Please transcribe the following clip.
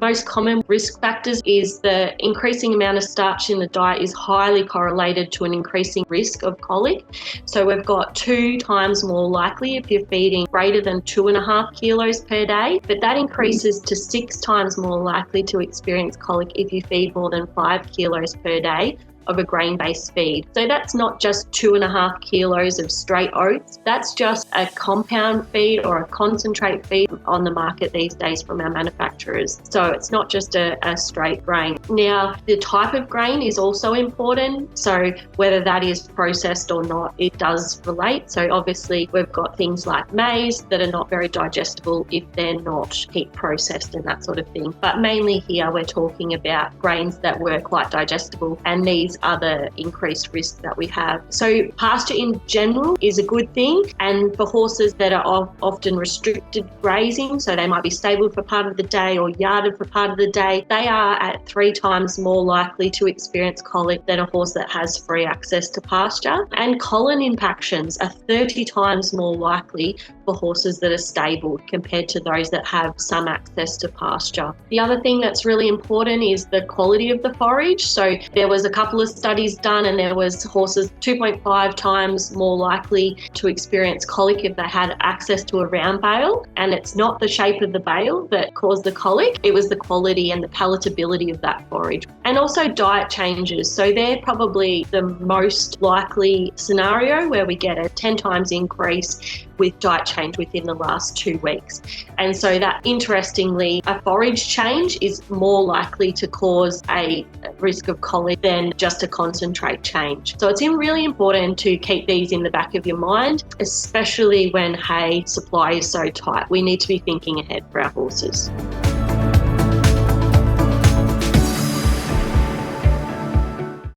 most common risk factors is the increasing amount of starch in the diet is highly correlated to an increasing risk of colic. So we've got 2 times more likely if you're feeding greater than 2.5 kilos per day, but that increases to 6 times more likely to experience colic if you feed more than 5 kilos per day of a grain-based feed. So that's not just 2.5 kilos of straight oats. That's just a compound feed or a concentrate feed on the market these days from our manufacturers. So it's not just a straight grain. Now, the type of grain is also important. So whether that is processed or not, it does relate. So obviously we've got things like maize that are not very digestible if they're not heat processed and that sort of thing. But mainly here we're talking about grains that were quite digestible, and these are the increased risk that we have. So pasture in general is a good thing, and for horses that are often restricted grazing, so they might be stabled for part of the day or yarded for part of the day, they are at 3 times more likely to experience colic than a horse that has free access to pasture. And colon impactions are 30 times more likely for horses that are stabled compared to those that have some access to pasture. The other thing that's really important is the quality of the forage. So there was a couple of studies done, and there was horses 2.5 times more likely to experience colic if they had access to a round bale, and it's not the shape of the bale that caused the colic, it was the quality and the palatability of that forage. And also diet changes, so they're probably the most likely scenario where we get a 10 times increase with diet change within the last 2 weeks. And so that, interestingly, a forage change is more likely to cause a risk of colic than just a concentrate change. So it's really important to keep these in the back of your mind, especially when hay supply is so tight. We need to be thinking ahead for our horses.